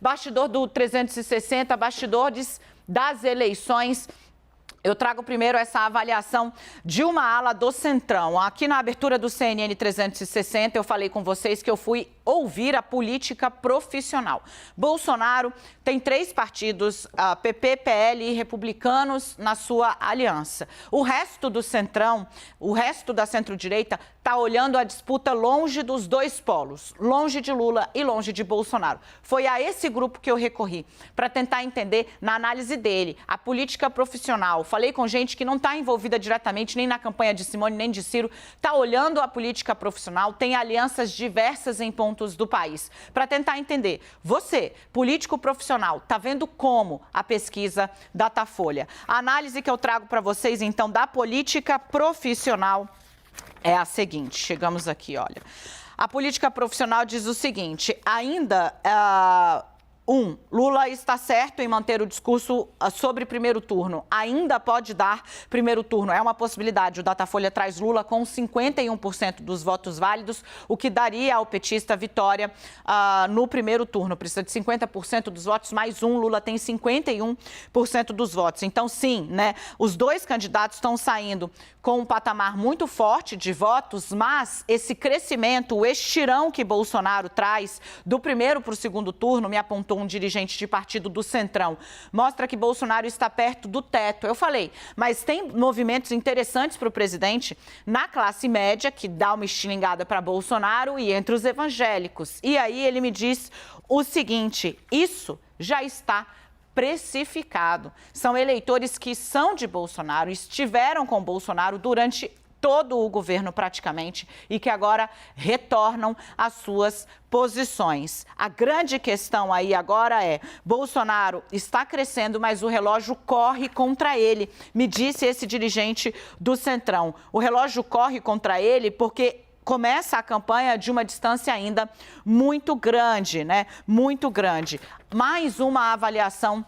bastidor do 360, bastidores das eleições. Eu trago primeiro essa avaliação de uma ala do Centrão. Aqui na abertura do CNN 360, eu falei com vocês que eu fui ouvir a política profissional. Bolsonaro tem 3 partidos, PP, PL e Republicanos, na sua aliança. O resto do Centrão, o resto da centro-direita, está olhando a disputa longe dos 2 polos, longe de Lula e longe de Bolsonaro. Foi a esse grupo que eu recorri para tentar entender, na análise dele, a política profissional. Falei com gente que não está envolvida diretamente nem na campanha de Simone nem de Ciro, está olhando a política profissional, tem alianças diversas em pontos do país, para tentar entender. Você, político profissional, está vendo como a pesquisa Datafolha? A análise que eu trago para vocês, então, da política profissional é a seguinte. Chegamos aqui, olha. A política profissional diz o seguinte, ainda... Lula está certo em manter o discurso sobre primeiro turno. Ainda pode dar primeiro turno. É uma possibilidade. O Datafolha traz Lula com 51% dos votos válidos, o que daria ao petista vitória no primeiro turno. Precisa de 50% dos votos, mais Lula tem 51% dos votos. Então, sim, né? Os 2 candidatos estão saindo com um patamar muito forte de votos, mas esse crescimento, o estirão que Bolsonaro traz do primeiro para o segundo turno, me apontou um dirigente de partido do Centrão, mostra que Bolsonaro está perto do teto. Eu falei, mas tem movimentos interessantes para o presidente na classe média, que dá uma estilingada para Bolsonaro, e entre os evangélicos. E aí ele me diz o seguinte, isso já está precificado. São eleitores que são de Bolsonaro, estiveram com Bolsonaro durante todo o governo praticamente e que agora retornam às suas posições. A grande questão aí agora é, Bolsonaro está crescendo, mas o relógio corre contra ele, me disse esse dirigente do Centrão. O relógio corre contra ele porque começa a campanha de uma distância ainda muito grande, né? Muito grande. Mais uma avaliação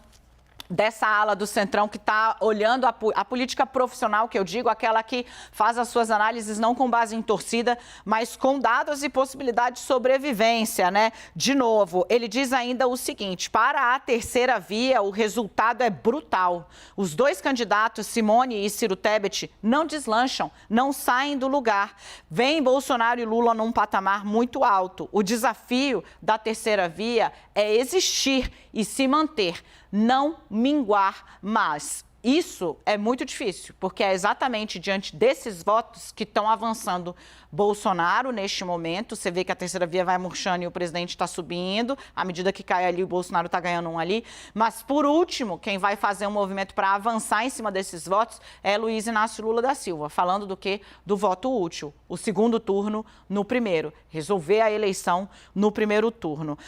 dessa ala do Centrão que está olhando a política profissional, que eu digo, aquela que faz as suas análises não com base em torcida, mas com dados e possibilidade de sobrevivência, né? De novo, ele diz ainda o seguinte, para a terceira via, o resultado é brutal. Os 2 candidatos, Simone e Ciro Tebet, não deslancham, não saem do lugar. Vem Bolsonaro e Lula num patamar muito alto. O desafio da terceira via é existir e se manter, não minguar mais. Isso é muito difícil, porque é exatamente diante desses votos que estão avançando Bolsonaro neste momento. Você vê que a terceira via vai murchando e o presidente está subindo. À medida que cai ali, o Bolsonaro está ganhando um ali. Mas, por último, quem vai fazer um movimento para avançar em cima desses votos é Luiz Inácio Lula da Silva. Falando do quê? Do voto útil. O segundo turno no primeiro. Resolver a eleição no primeiro turno.